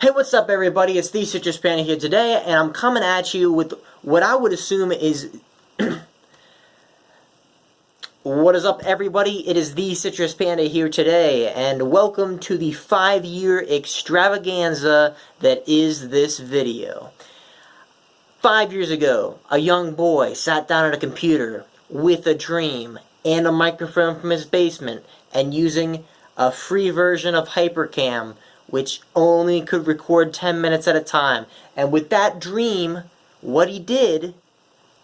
Hey, what's up everybody? It's TheCitrusPanda here today, and I'm coming at you with what I would assume is... What is up everybody? It is TheCitrusPanda here today, and welcome to the 5-year extravaganza that is this video. 5 years ago, a young boy sat down at a computer with a dream and a microphone from his basement, and using a free version of Hypercam, which only could record 10 minutes at a time. And with that dream, what he did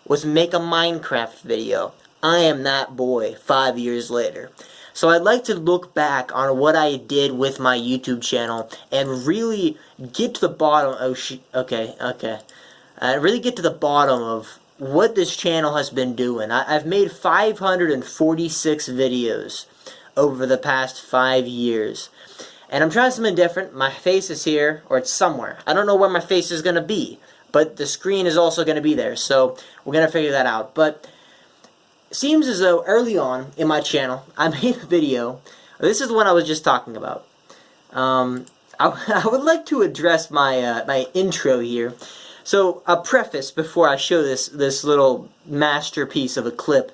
was make a Minecraft video. I am that boy 5 years later. So I'd like to look back on what I did with my YouTube channel and really get to the bottom. Really get to the bottom of what this channel has been doing. I've made 546 videos over the past 5 years. And I'm trying something different. My face is here, or it's somewhere. I don't know where my face is going to be, but the screen is also going to be there, so we're going to figure that out. But it seems as though early on in my channel, I made a video. This is the one I was just talking about. I would like to address my my intro here. So a preface before I show this little masterpiece of a clip.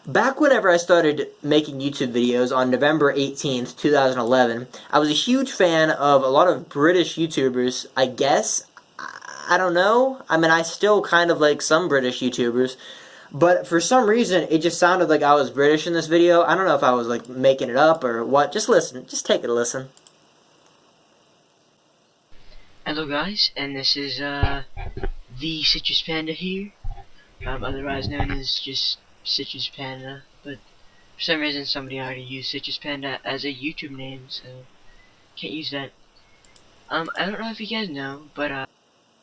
Back whenever I started making YouTube videos on November 18th, 2011, I was a huge fan of a lot of British YouTubers, I guess. I don't know. I mean, I still kind of like some British YouTubers, but for some reason, it just sounded like I was British in this video. I don't know if I was like making it up or what. Just listen. Just take a listen. Hello guys, and this is TheCitrusPanda here, otherwise known as just TheCitrusPanda, but for some reason somebody already used TheCitrusPanda as a YouTube name, so can't use that. I don't know if you guys know, but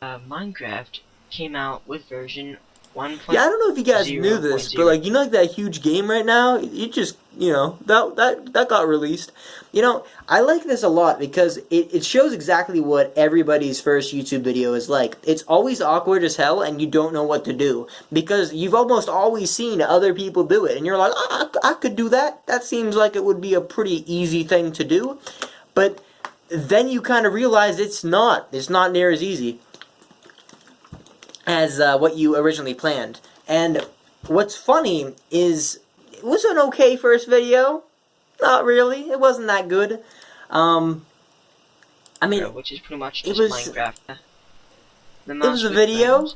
Minecraft came out with version 1.0. Yeah, I don't know if you guys knew this, but like, you know, like that huge game right now, it just, you know, that got released. You know, I like this a lot because it shows exactly what everybody's first YouTube video is like. It's always awkward as hell, and you don't know what to do because you've almost always seen other people do it, and you're like, oh, I could do that. That seems like it would be a pretty easy thing to do, but then you kind of realize it's not. It's not near as easy as what you originally planned. And what's funny is it was an okay first video. Not really. It wasn't that good. I mean, which is pretty much just Minecraft. It was a video.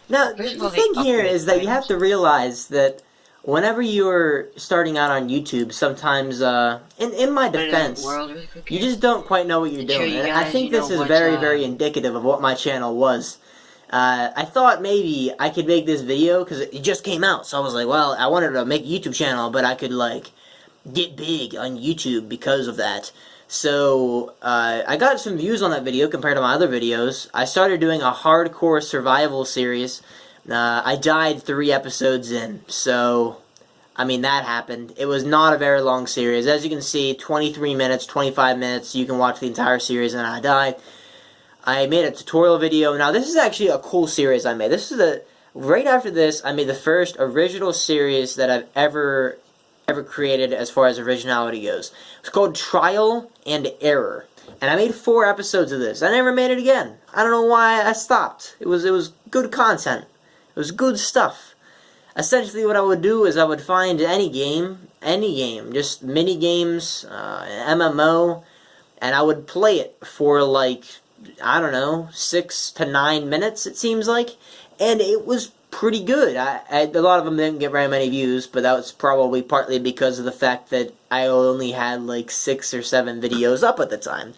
Now, the thing here is that you have to realize that whenever you're starting out on YouTube, sometimes, in my defense, you just don't quite know what you're doing. And I think this is very, very indicative of what my channel was. I thought maybe I could make this video because it just came out, so I was like, well, I wanted to make a YouTube channel, but I could, like, get big on YouTube because of that. So, I got some views on that video compared to my other videos. I started doing a hardcore survival series. I died 3 episodes in, so, I mean, that happened. It was not a very long series. As you can see, 23 minutes, 25 minutes, you can watch the entire series and I died. I made a tutorial video. Now, this is actually a cool series I made. This is right after this, I made the first original series that I've ever created as far as originality goes. It's called Trial and Error. And I made 4 episodes of this. I never made it again. I don't know why I stopped. It was good content. It was good stuff. Essentially, what I would do is I would find any game, just mini games, MMO, and I would play it for like, I don't know, 6 to 9 minutes, it seems like, and it was pretty good. A lot of them didn't get very many views, but that was probably partly because of the fact that I only had like 6 or 7 videos up at the time.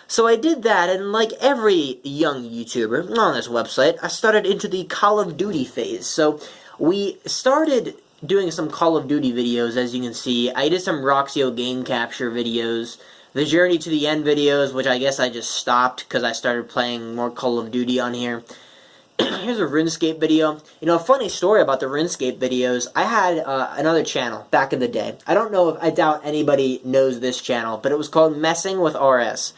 So I did that, and like every young YouTuber on this website, I started into the Call of Duty phase. So we started doing some Call of Duty videos, as you can see. I did some Roxio game capture videos, the Journey to the End videos, which I guess I just stopped because I started playing more Call of Duty on here. Here's a RuneScape video. You know, a funny story about the RuneScape videos. I had another channel back in the day. I don't know if, I doubt anybody knows this channel, but it was called Messing with RS.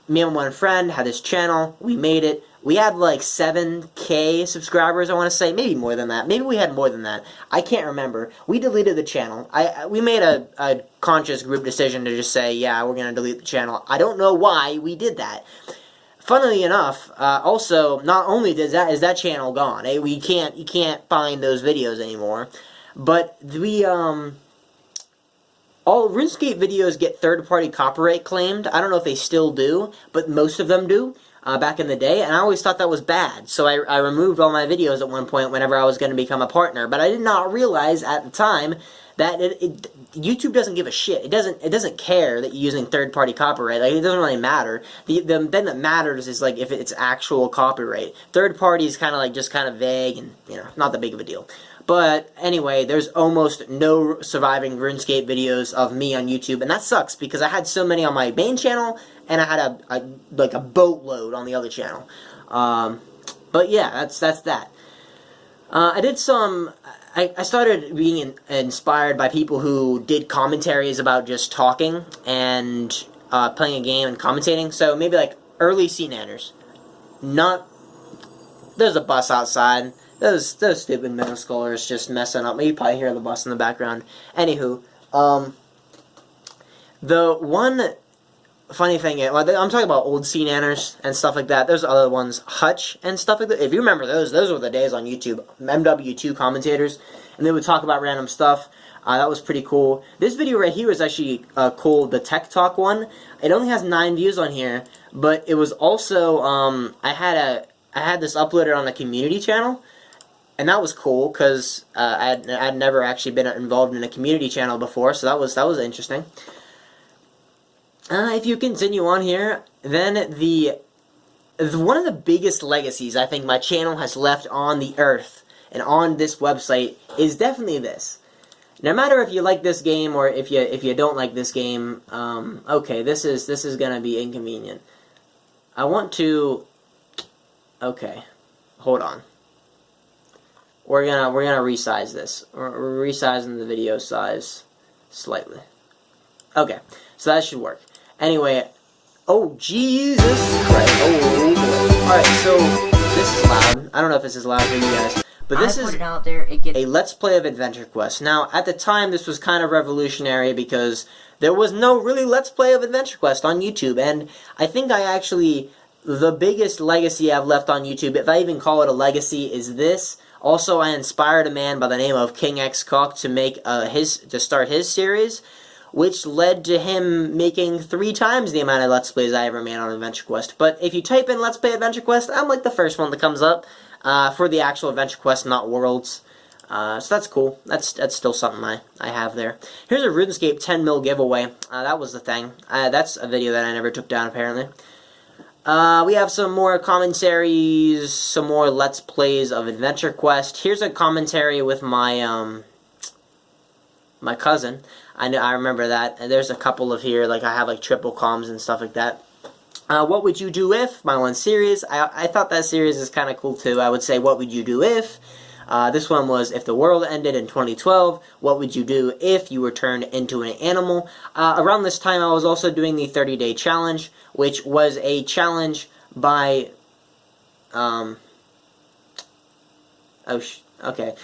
Me and one friend had this channel. We made it. We had like 7K subscribers, I want to say. Maybe more than that. Maybe we had more than that. I can't remember. We deleted the channel. We made a conscious group decision to just say, yeah, we're going to delete the channel. I don't know why we did that. funnily enough, also, not only is that channel gone, you can't find those videos anymore, but all RuneScape videos get third-party copyright claimed. I don't know if they still do, but most of them do. Back in the day, and I always thought that was bad. So I removed all my videos at one point whenever I was going to become a partner. But I did not realize at the time that YouTube doesn't give a shit. It doesn't care that you're using third-party copyright. Like, it doesn't really matter. The thing that matters is like if it's actual copyright. Third party is kind of like just kind of vague and not that big of a deal. But anyway, there's almost no surviving RuneScape videos of me on YouTube, and that sucks because I had so many on my main channel, and I had a boatload on the other channel. But yeah, that's that. I did some. I started being inspired by people who did commentaries about just talking and playing a game and commentating. So maybe like early Sea Nanners. There's a bus outside. Those stupid middle schoolers just messing up. You probably hear the bus in the background. Anywho, the one funny thing is, I'm talking about old Sea Nanners and stuff like that. There's other ones, Hutch and stuff like that. If you remember those were the days on YouTube. MW2 commentators, and they would talk about random stuff. That was pretty cool. This video right here is actually cool, the Tech Talk one. It only has 9 views on here, but it was also I had this uploaded on the community channel. And that was cool because I'd never actually been involved in a community channel before, so that was interesting. If you continue on here, then one of the biggest legacies I think my channel has left on the earth and on this website is definitely this. No matter if you like this game or if you don't like this game, okay, this is gonna be inconvenient. I want to. Okay, hold on. We're gonna resize this. We're resizing the video size slightly. Okay, so that should work. Anyway, oh Jesus Christ! Oh boy! All right, so this is loud. I don't know if this is loud for you guys, but this is a Let's Play of Adventure Quest. Now, at the time, this was kind of revolutionary because there was no really Let's Play of Adventure Quest on YouTube, and I think the biggest legacy I've left on YouTube, if I even call it a legacy, is this. Also, I inspired a man by the name of King X Cock to make to start his series, which led to him making 3 times the amount of Let's Plays I ever made on Adventure Quest. But if you type in Let's Play Adventure Quest, I'm like the first one that comes up for the actual Adventure Quest, not Worlds. So that's cool. That's still something I have there. Here's a RuneScape 10 mil giveaway. That was the thing. That's a video that I never took down, apparently. We have some more commentaries, some more Let's Plays of Adventure Quest. Here's a commentary with my my cousin. I remember that. And there's a couple of here, like I have like triple comms and stuff like that. What would you do if? My one series. I thought that series is kind of cool too. I would say, what would you do if? This one was, if the world ended in 2012, what would you do if you were turned into an animal? Around this time, I was also doing the 30-day challenge, which was a challenge by, okay.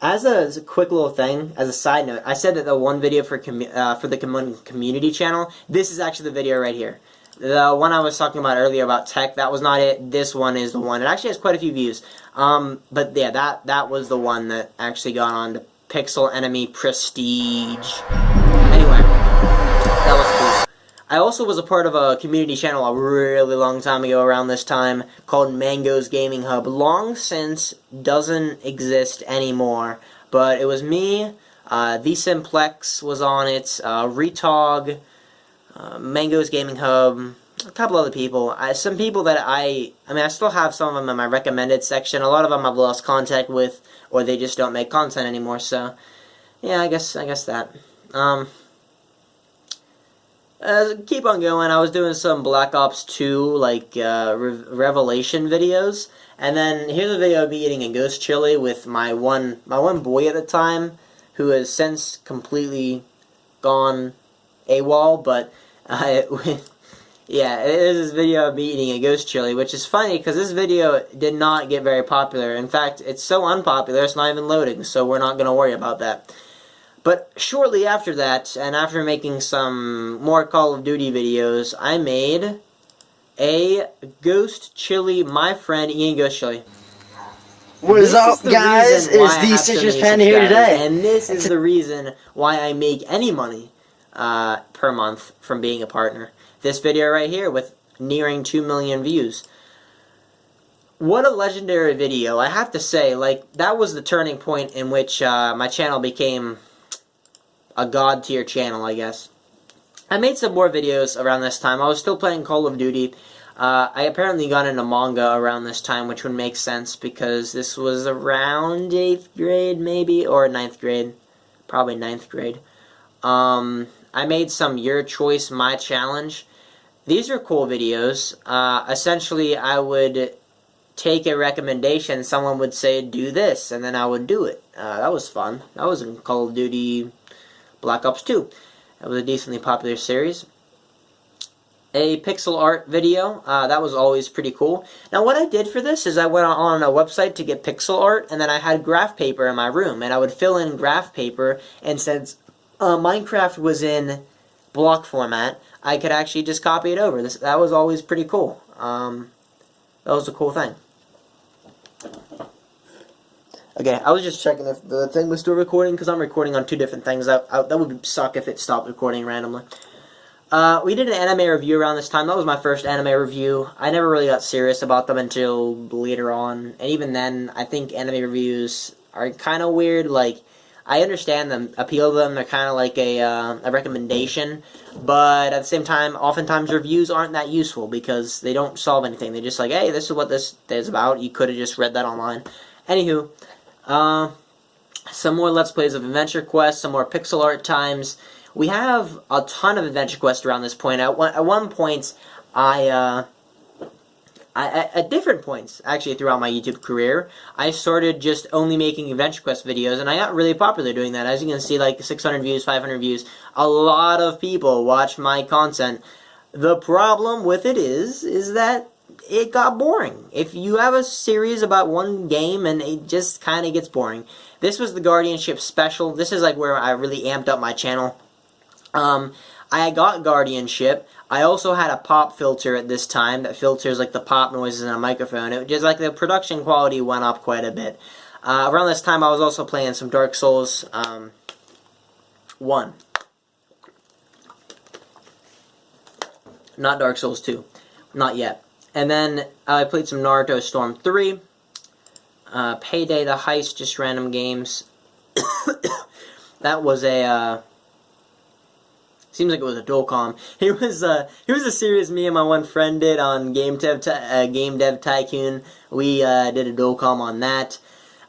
As a quick little thing, as a side note, I said that the one video for the community channel, this is actually the video right here. The one I was talking about earlier about tech, that was not it. This one is the one. It actually has quite a few views. But yeah, that was the one that actually got on to Pixel Enemy Prestige. Anyway, that was cool. I also was a part of a community channel a really long time ago around this time called Mango's Gaming Hub. Long since doesn't exist anymore. But it was me, TheCimplex was on it, Retog, Mango's Gaming Hub, a couple other people. Some people that I still have some of them in my recommended section. A lot of them I've lost contact with, or they just don't make content anymore. So, yeah, I guess that. Keep on going. I was doing some Black Ops 2, like, Revelation videos. And then here's a video of me eating a ghost chili with my one boy at the time, who has since completely gone AWOL, but yeah, it is this video of me eating a ghost chili, which is funny because this video did not get very popular. In fact, it's so unpopular it's not even loading, so we're not going to worry about that. But shortly after that, and after making some more Call of Duty videos, I made A Ghost Chili, my friend Ian Ghost Chili. What's up, guys? Is the Citrus Panda here today? And this is the reason why I make any money per month from being a partner. This video right here with nearing 2 million views. What a legendary video. I have to say, like, that was the turning point in which my channel became a god tier channel, I guess. I made some more videos around this time. I was still playing Call of Duty. I apparently got into manga around this time, which would make sense because this was around 8th grade, maybe, or 9th grade. Probably 9th grade. I made some Your Choice, My Challenge. These are cool videos. Essentially, I would take a recommendation. Someone would say, do this, and then I would do it. That was fun. That was in Call of Duty Black Ops 2. That was a decently popular series. A pixel art video. That was always pretty cool. Now, what I did for this is I went on a website to get pixel art, and then I had graph paper in my room, and I would fill in graph paper, and since Minecraft was in block format, I could actually just copy it over. That was always pretty cool. That was a cool thing. Okay, I was just checking if the thing was still recording, because I'm recording on two different things. That would suck if it stopped recording randomly. We did an anime review around this time. That was my first anime review. I never really got serious about them until later on. And even then, I think anime reviews are kind of weird. Like, I understand the appeal to them. They're kind of like a recommendation. But at the same time, oftentimes reviews aren't that useful because they don't solve anything. They're just like, hey, this is what this is about. You could have just read that online. Anywho, some more Let's Plays of Adventure Quest, some more pixel art times. We have a ton of Adventure Quest around this point. At one point, at different points, actually, throughout my YouTube career, I started just only making Adventure Quest videos, and I got really popular doing that. As you can see, like 600 views, 500 views. A lot of people watch my content. The problem with it is that it got boring. If you have a series about one game and it just kind of gets boring. This was the Guardianship special. This is like where I really amped up my channel. I got Guardianship. I also had a pop filter at this time that filters like the pop noises in a microphone. It just like the production quality went up quite a bit. Around this time I was also playing some Dark Souls 1. Not Dark Souls 2. Not yet. And then I played some Naruto Storm 3. Payday the Heist, just random games. That was a seems like it was a Dolcom. It was a series me and my one friend did on Game Dev Tycoon. We did a Dolcom on that.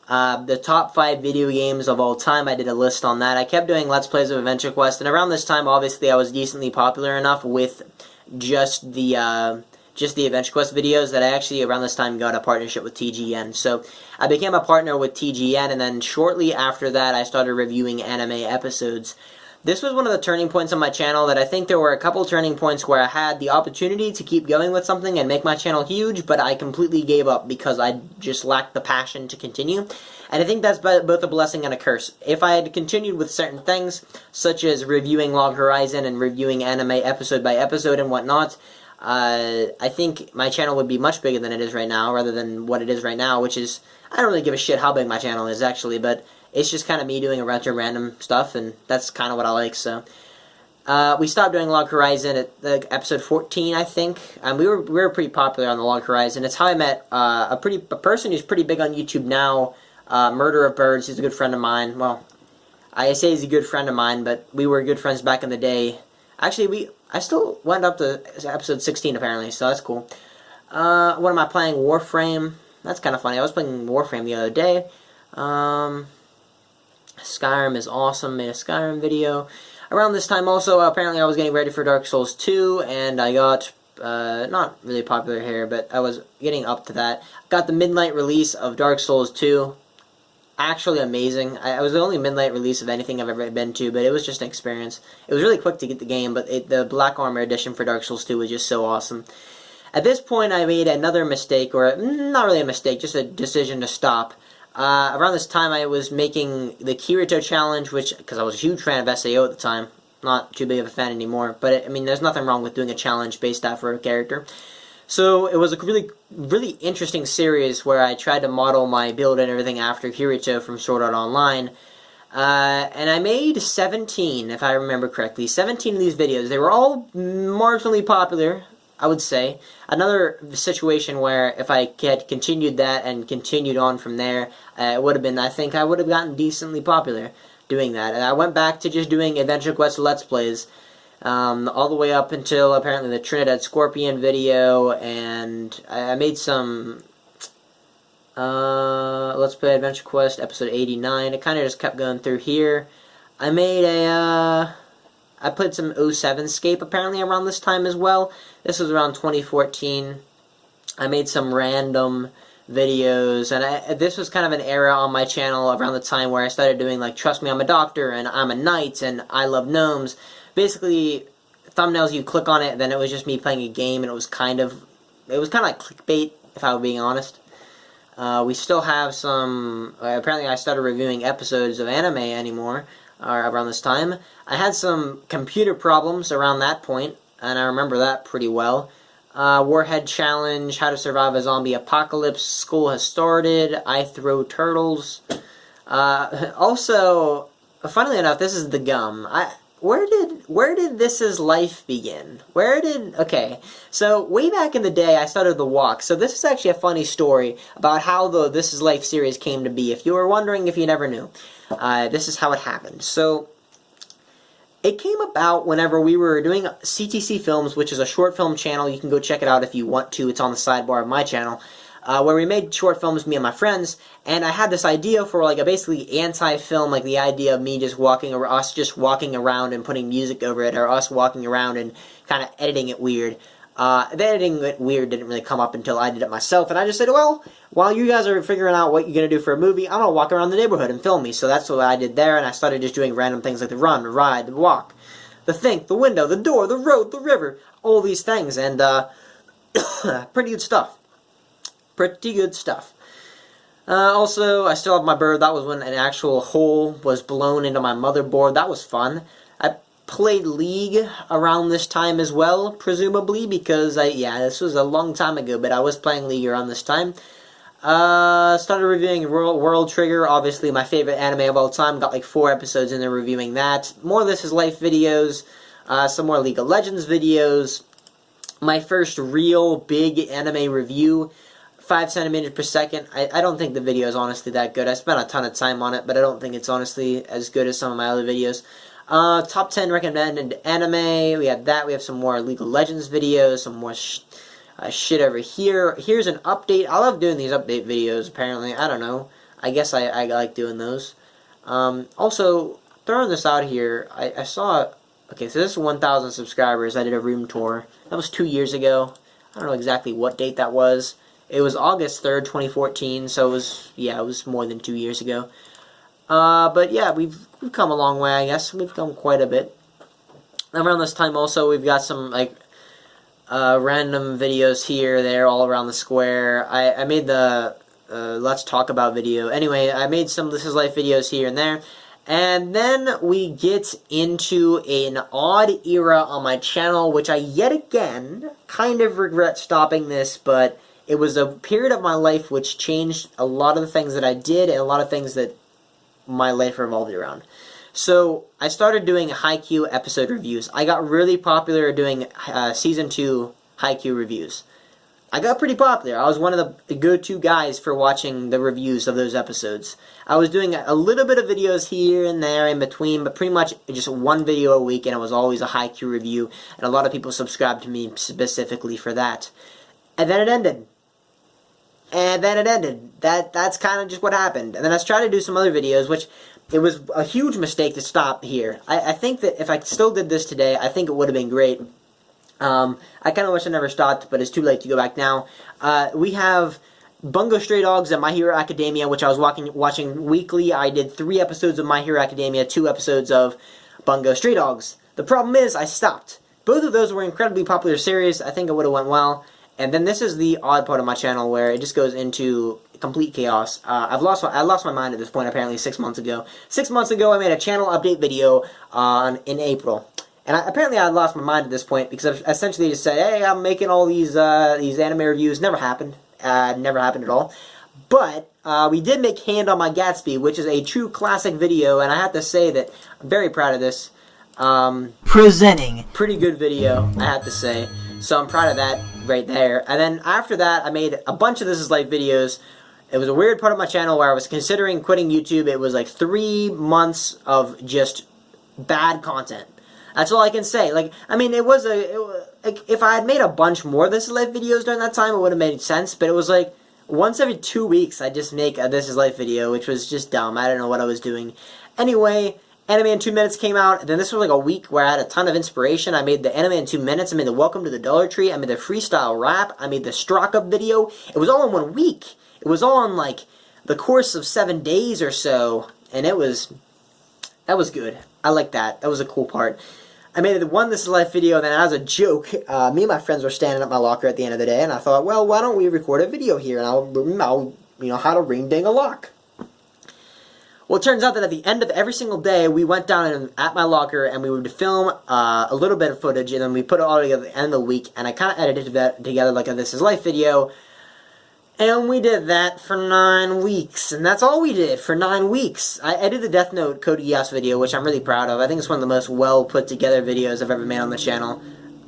The top 5 video games of all time, I did a list on that. I kept doing Let's Plays of Adventure Quest, and around this time, obviously, I was decently popular enough with just the Adventure Quest videos that I actually, around this time, got a partnership with TGN. So, I became a partner with TGN, and then shortly after that, I started reviewing anime episodes. This was one of the turning points on my channel that I think there were a couple turning points where I had the opportunity to keep going with something and make my channel huge, but I completely gave up because I just lacked the passion to continue. And I think that's both a blessing and a curse. If I had continued with certain things, such as reviewing Log Horizon and reviewing anime episode by episode and whatnot, I think my channel would be much bigger than it is right now, rather than what it is right now, which is, I don't really give a shit how big my channel is, actually, but it's just kind of me doing a bunch of random stuff, and that's kind of what I like, so. We stopped doing Log Horizon at episode 14, I think. We were pretty popular on the Log Horizon. It's how I met a person who's pretty big on YouTube now, Murder of Birds. He's a good friend of mine. Well, I say he's a good friend of mine, but we were good friends back in the day. Actually, I still went up to episode 16, apparently, so that's cool. What am I playing? Warframe. That's kind of funny. I was playing Warframe the other day. Skyrim is awesome. Made a Skyrim video. Around this time also, apparently I was getting ready for Dark Souls 2, and I got, not really popular here, but I was getting up to that. Got the midnight release of Dark Souls 2. Actually amazing. I was the only midnight release of anything I've ever been to, but it was just an experience. It was really quick to get the game, but the Black Armor edition for Dark Souls 2 was just so awesome. At this point, I made another mistake, or not really a mistake, just a decision to stop. Around this time, I was making the Kirito challenge, because I was a huge fan of SAO at the time. Not too big of a fan anymore, but I mean, there's nothing wrong with doing a challenge based off of a character. So it was a really interesting series where I tried to model my build and everything after Kirito from Sword Art Online. And I made 17, if I remember correctly. 17 of these videos. They were all marginally popular, I would say. Another situation where if I had continued that and continued on from there, it would have been, I think I would have gotten decently popular doing that. And I went back to just doing Adventure Quest Let's Plays, all the way up until apparently the Trinidad Scorpion video, and I made some Let's Play Adventure Quest episode 89. It kind of just kept going through here. I made I played some 07scape apparently around this time as well. This was around 2014. I made some random videos, and this was kind of an era on my channel around the time where I started doing like Trust Me I'm a Doctor, and I'm a Knight, and I Love Gnomes. Basically, thumbnails, you click on it, then it was just me playing a game, and it was kind of like clickbait, if I were being honest. We still have some, apparently I started reviewing episodes of anime anymore, around this time. I had some computer problems around that point, and I remember that pretty well. Warhead Challenge, How to Survive a Zombie Apocalypse, School Has Started, I Throw Turtles. Also, funnily enough, this is the gum. Where did This Is Life begin? Okay, so way back in the day, I started the walk. So this is actually a funny story about how the This Is Life series came to be. If you were wondering, if you never knew, this is how it happened. So it came about whenever we were doing CTC Films, which is a short film channel. You can go check it out if you want to. It's on the sidebar of my channel. Where we made short films, me and my friends, and I had this idea for like a basically anti-film, like the idea of me just us just walking around and putting music over it, or us walking around and kind of editing it weird. The editing it weird didn't really come up until I did it myself, and I just said, well, while you guys are figuring out what you're going to do for a movie, I'm going to walk around the neighborhood and film me. So that's what I did there, and I started just doing random things like the run, the ride, the walk, the think, the window, the door, the road, the river, all these things, and pretty good stuff. Pretty good stuff. Also, I still have my bird. That was when an actual hole was blown into my motherboard. That was fun. I played League around this time as well, presumably, because this was a long time ago, but I was playing League around this time. Started reviewing World Trigger, obviously my favorite anime of all time. Got like 4 episodes in there reviewing that. More This Is Life videos. Some more League of Legends videos. My first real big anime review. 5 centimeters per second. I don't think the video is honestly that good. I spent a ton of time on it, but I don't think it's honestly as good as some of my other videos. Top 10 recommended anime. We have that. We have some more League of Legends videos. Some more shit over here. Here's an update. I love doing these update videos, apparently. I don't know. I guess I like doing those. Also, throwing this out here, I saw... Okay, so this is 1,000 subscribers. I did a room tour. That was 2 years ago. I don't know exactly what date that was. It was August 3rd, 2014, so it was more than 2 years ago. But yeah, we've come a long way, I guess. We've come quite a bit. Around this time also, we've got some, like, random videos here, there, all around the square. I made the Let's Talk About video. Anyway, I made some This Is Life videos here and there. And then we get into an odd era on my channel, which I yet again kind of regret stopping this, but it was a period of my life which changed a lot of the things that I did and a lot of things that my life revolved around. So I started doing Haikyuu episode reviews. I got really popular doing Season 2 Haikyuu reviews. I got pretty popular. I was one of the go-to guys for watching the reviews of those episodes. I was doing a little bit of videos here and there in between, but pretty much just one video a week, and it was always a Haikyuu review, and a lot of people subscribed to me specifically for that. And then it ended. That's kind of just what happened. And then I tried to do some other videos, which it was a huge mistake to stop here. I think that if I still did this today, I think it would have been great. I kind of wish I never stopped, but it's too late to go back now. We have Bungo Stray Dogs and My Hero Academia, which I was watching weekly. I did 3 episodes of My Hero Academia, 2 episodes of Bungo Stray Dogs. The problem is, I stopped. Both of those were incredibly popular series. I think it would have went well. And then this is the odd part of my channel where it just goes into complete chaos. I lost my mind at this point, apparently 6 months ago. 6 months ago, I made a channel update video in April. And apparently I had lost my mind at this point because I essentially just said, hey, I'm making all these anime reviews. Never happened. Never happened at all. But we did make Hand on My Gatsby, which is a true classic video, and I have to say that I'm very proud of this. Presenting. Pretty good video, I have to say. So I'm proud of that right there. And then after that, I made a bunch of This Is Life videos. It was a weird part of my channel where I was considering quitting YouTube. It was like 3 months of just bad content. That's all I can say. Like, I mean, like, if I had made a bunch more This Is Life videos during that time, it would have made sense. But it was like once every 2 weeks, I just make a This Is Life video, which was just dumb. I don't know what I was doing. Anyway, Anime in 2 Minutes came out, and then this was like a week where I had a ton of inspiration. I made the Anime in 2 Minutes, I made the Welcome to the Dollar Tree, I made the freestyle rap, I made the Struck Up video. It was all in 1 week. It was all in like the course of 7 days or so, and that was good. I like that. That was a cool part. I made the one This Is Life video, and then as a joke, me and my friends were standing at my locker at the end of the day, and I thought, well, why don't we record a video here, and I'll you know, how to ring ding a lock. Well, it turns out that at the end of every single day, we went down at my locker and we would film a little bit of footage, and then we put it all together at the end of the week, and I kind of edited that together like a This Is Life video, and we did that for 9 weeks, and that's all we did for 9 weeks. I edited the Death Note Code Geass video, which I'm really proud of. I think it's one of the most well put together videos I've ever made on the channel.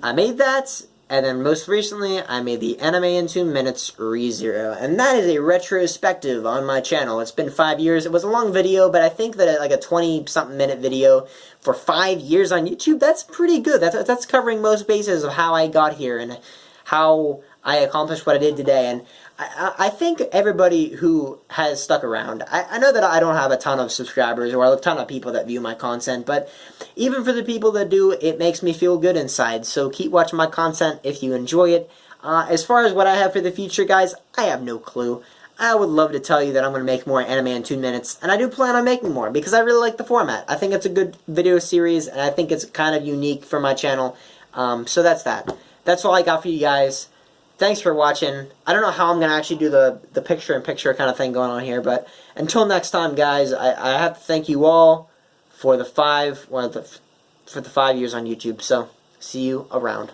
I made that, and then most recently, I made the Anime in 2 Minutes ReZero, and that is a retrospective on my channel. It's been 5 years. It was a long video, but I think that like a 20-something minute video for 5 years on YouTube, that's pretty good. That's covering most bases of how I got here and how I accomplished what I did today, and I think everybody who has stuck around, I know that I don't have a ton of subscribers or a ton of people that view my content, but even for the people that do, it makes me feel good inside, so keep watching my content if you enjoy it. As far as what I have for the future, guys, I have no clue. I would love to tell you that I'm going to make more Anime in 2 Minutes, and I do plan on making more, because I really like the format. I think it's a good video series, and I think it's kind of unique for my channel, so that's that. That's all I got for you guys. Thanks for watching. I don't know how I'm going to actually do the picture-in-picture kind of thing going on here, but until next time, guys, I have to thank you all for the 5 years on YouTube, so see you around.